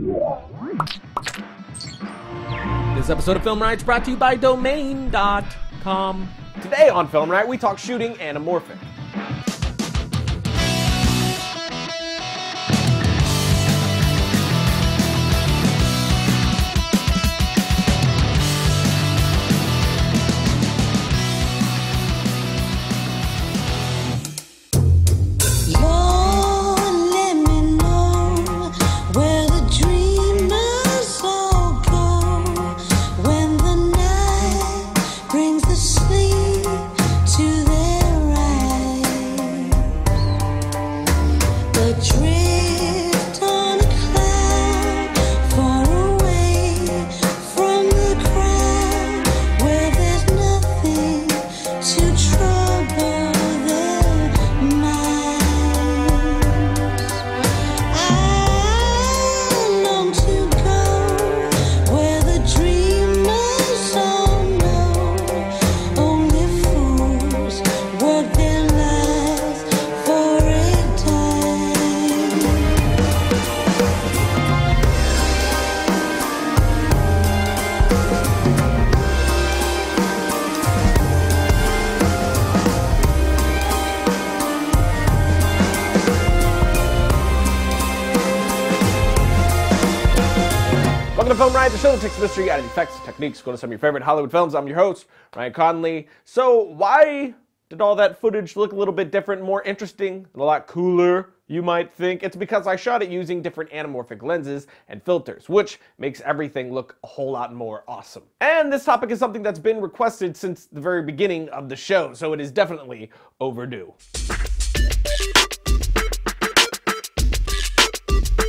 This episode of Film Riot is brought to you by Domain.com. Today on Film Riot, we talk shooting Anamorphic. Welcome to Film Riot, the show that takes mystery out of effects and techniques. Go to some of your favorite Hollywood films. I'm your host, Ryan Conley. So why did all that footage look a little bit different, more interesting, and a lot cooler, you might think? It's because I shot it using different anamorphic lenses and filters, which makes everything look a whole lot more awesome. And this topic is something that's been requested since the very beginning of the show, so it is definitely overdue.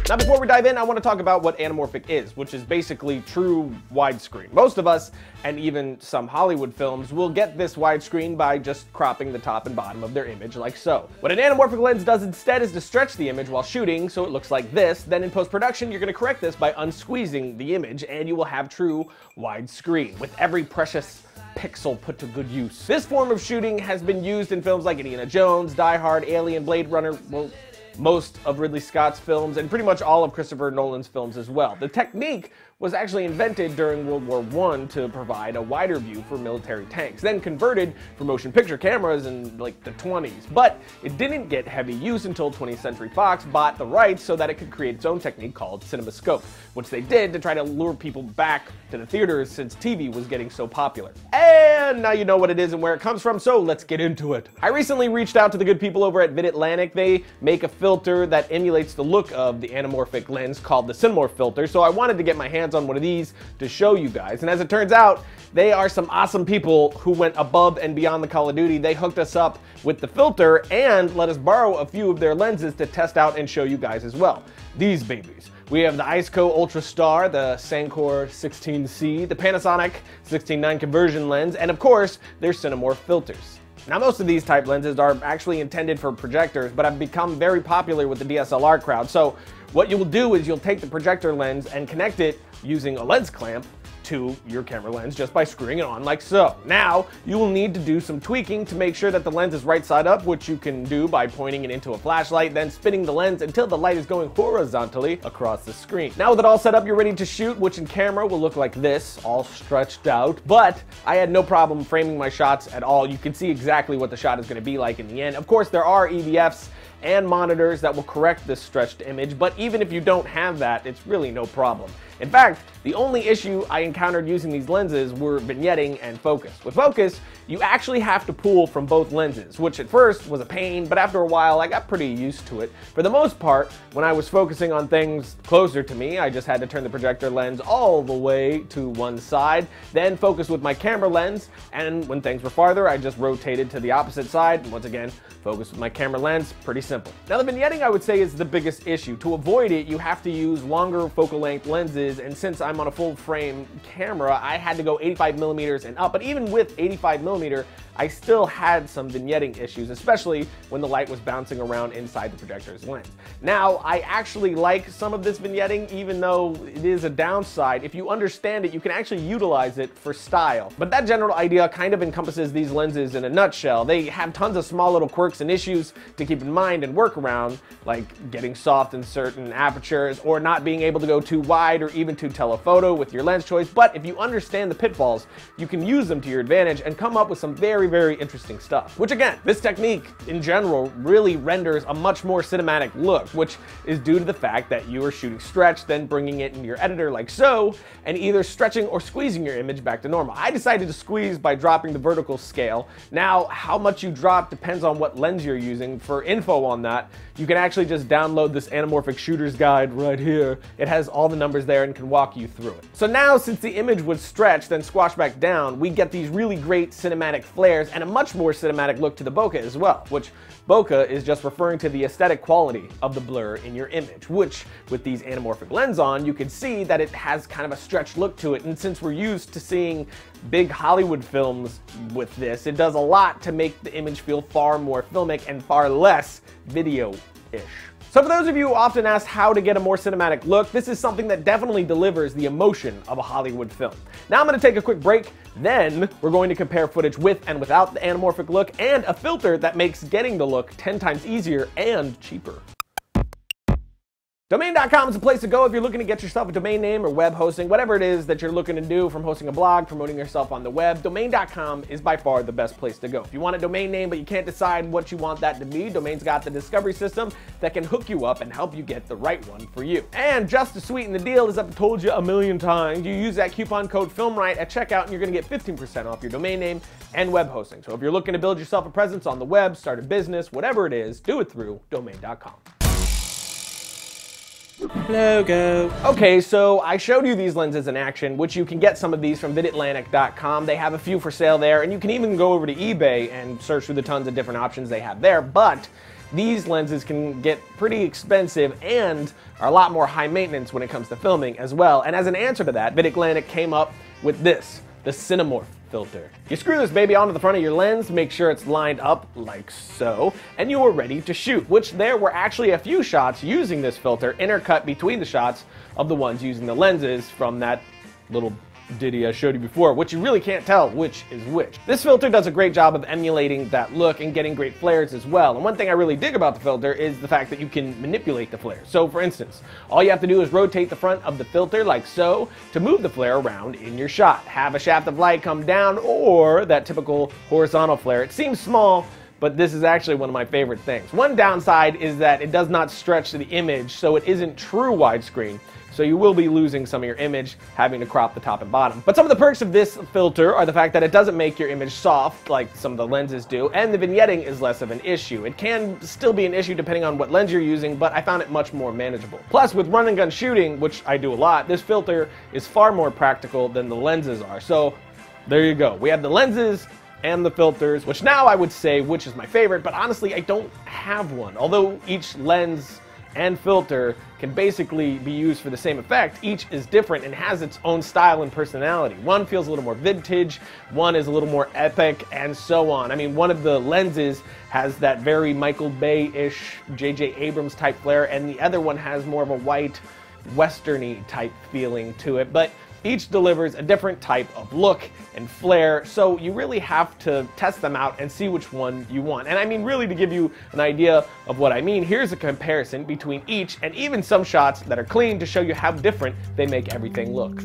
Now before we dive in, I want to talk about what anamorphic is, which is basically true widescreen. Most of us, and even some Hollywood films, will get this widescreen by just cropping the top and bottom of their image like so. What an anamorphic lens does instead is to stretch the image while shooting so it looks like this. Then in post-production, you're going to correct this by unsqueezing the image, and you will have true widescreen, with every precious pixel put to good use. This form of shooting has been used in films like Indiana Jones, Die Hard, Alien, Blade Runner, well, most of Ridley Scott's films, and pretty much all of Christopher Nolan's films as well. The technique was actually invented during World War I to provide a wider view for military tanks, then converted for motion picture cameras in like the 20s. But it didn't get heavy use until 20th Century Fox bought the rights so that it could create its own technique called CinemaScope, which they did to try to lure people back to the theaters since TV was getting so popular. And now you know what it is and where it comes from, so let's get into it. I recently reached out to the good people over at VidAtlantic. They make a filter that emulates the look of the anamorphic lens called the Cinemorph filter, so I wanted to get my hands on one of these to show you guys. And as it turns out, they are some awesome people who went above and beyond the Call of Duty. They hooked us up with the filter and let us borrow a few of their lenses to test out and show you guys as well. These babies. We have the Iceco Ultra Star, the Sancor 16C, the Panasonic 16:9 conversion lens, and of course, their Cinemorph filters. Now most of these type lenses are actually intended for projectors, but have become very popular with the DSLR crowd. So what you'll do is you'll take the projector lens and connect it using a lens clamp to your camera lens just by screwing it on like so. Now, you will need to do some tweaking to make sure that the lens is right side up, which you can do by pointing it into a flashlight, then spinning the lens until the light is going horizontally across the screen. Now with it all set up, you're ready to shoot, which in camera will look like this, all stretched out. But I had no problem framing my shots at all. You can see exactly what the shot is going to be like in the end. Of course, there are EVFs and monitors that will correct this stretched image, but even if you don't have that, it's really no problem. In fact, the only issue I encountered using these lenses were vignetting and focus. With focus, you actually have to pull from both lenses, which at first was a pain, but after a while I got pretty used to it. For the most part, when I was focusing on things closer to me, I just had to turn the projector lens all the way to one side, then focus with my camera lens, and when things were farther, I just rotated to the opposite side, and once again, focus with my camera lens. Pretty simple. Now the vignetting, I would say, is the biggest issue. To avoid it, you have to use longer focal length lenses lenses, and since I'm on a full frame camera, I had to go 85mm and up. But even with 85mm, I still had some vignetting issues, especially when the light was bouncing around inside the projector's lens. Now, I actually like some of this vignetting, even though it is a downside. If you understand it, you can actually utilize it for style. But that general idea kind of encompasses these lenses in a nutshell. They have tons of small little quirks and issues to keep in mind and work around, like getting soft in certain apertures, or not being able to go too wide or even to telephoto with your lens choice. But if you understand the pitfalls, you can use them to your advantage and come up with some very interesting stuff. Which again, this technique in general really renders a much more cinematic look, which is due to the fact that you are shooting stretch, then bringing it into your editor like so, and either stretching or squeezing your image back to normal. I decided to squeeze by dropping the vertical scale. Now, how much you drop depends on what lens you're using. For info on that, you can actually just download this Anamorphic shooter's guide right here. It has all the numbers there and can walk you through it. So now, since the image was stretched then squashed back down, we get these really great cinematic flares and a much more cinematic look to the bokeh as well, which bokeh is just referring to the aesthetic quality of the blur in your image, which with these anamorphic lens on, you can see that it has kind of a stretched look to it. And since we're used to seeing big Hollywood films with this, it does a lot to make the image feel far more filmic and far less video-ish. So for those of you who often ask how to get a more cinematic look, this is something that definitely delivers the emotion of a Hollywood film. Now I'm going to take a quick break, then we're going to compare footage with and without the anamorphic look and a filter that makes getting the look 10 times easier and cheaper. Domain.com is a place to go if you're looking to get yourself a domain name or web hosting, whatever it is that you're looking to do, from hosting a blog, promoting yourself on the web. Domain.com is by far the best place to go. If you want a domain name but you can't decide what you want that to be, Domain's got the discovery system that can hook you up and help you get the right one for you. And just to sweeten the deal, as I've told you a million times, you use that coupon code FILMRIGHT at checkout and you're going to get 15% off your domain name and web hosting. So if you're looking to build yourself a presence on the web, start a business, whatever it is, do it through Domain.com. Logo. Okay, so I showed you these lenses in action, which you can get some of these from vidatlantic.com. They have a few for sale there, and you can even go over to eBay and search through the tons of different options they have there. But these lenses can get pretty expensive and are a lot more high maintenance when it comes to filming as well. And as an answer to that, VidAtlantic came up with this, the Cinemorph filter. You screw this baby onto the front of your lens, make sure it's lined up like so, and you are ready to shoot, which there were actually a few shots using this filter intercut between the shots of the ones using the lenses from that little ditty I showed you before, which you really can't tell which is which. This filter does a great job of emulating that look and getting great flares as well. And one thing I really dig about the filter is the fact that you can manipulate the flares. So for instance, all you have to do is rotate the front of the filter like so to move the flare around in your shot. Have a shaft of light come down or that typical horizontal flare. It seems small, but this is actually one of my favorite things. One downside is that it does not stretch the image, so it isn't true widescreen. So you will be losing some of your image, having to crop the top and bottom. But some of the perks of this filter are the fact that it doesn't make your image soft like some of the lenses do, and the vignetting is less of an issue. It can still be an issue depending on what lens you're using, but I found it much more manageable. Plus, with run and gun shooting, which I do a lot, this filter is far more practical than the lenses are. So there you go. We have the lenses and the filters, which now I would say which is my favorite, but honestly I don't have one. Although each lens and filter can basically be used for the same effect, each is different and has its own style and personality. One feels a little more vintage, one is a litern more epic, and so on. I mean, one of the lenses has that very Michael Bay-ish, J.J. Abrams type flare, and the other one has more of a white, westerny type feeling to it. But each delivers a different type of look and flare, so you really have to test them out and see which one you want. And I mean, really, to give you an idea of what I mean, here's a comparison between each and even some shots that are clean to show you how different they make everything look.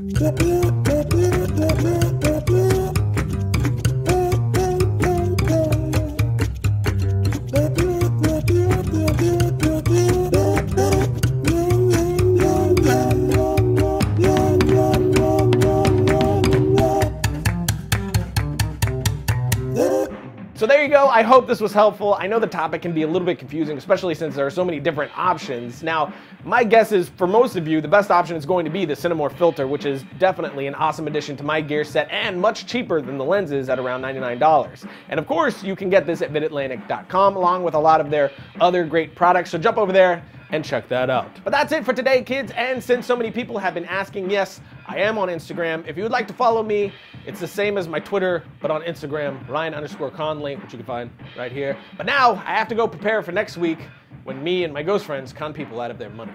So there you go. I hope this was helpful. I know the topic can be a little bit confusing, especially since there are so many different options. Now, my guess is for most of you, the best option is going to be the Cinemorph filter, which is definitely an awesome addition to my gear set and much cheaper than the lenses at around $99. And of course, you can get this at vidatlantic.com along with a lot of their other great products. So jump over there, and check that out. But that's it for today, kids, and since so many people have been asking, yes, I am on Instagram. If you would like to follow me, it's the same as my Twitter, but on Instagram, Ryan_Conley, which you can find right here. But now, I have to go prepare for next week when me and my ghost friends con people out of their money.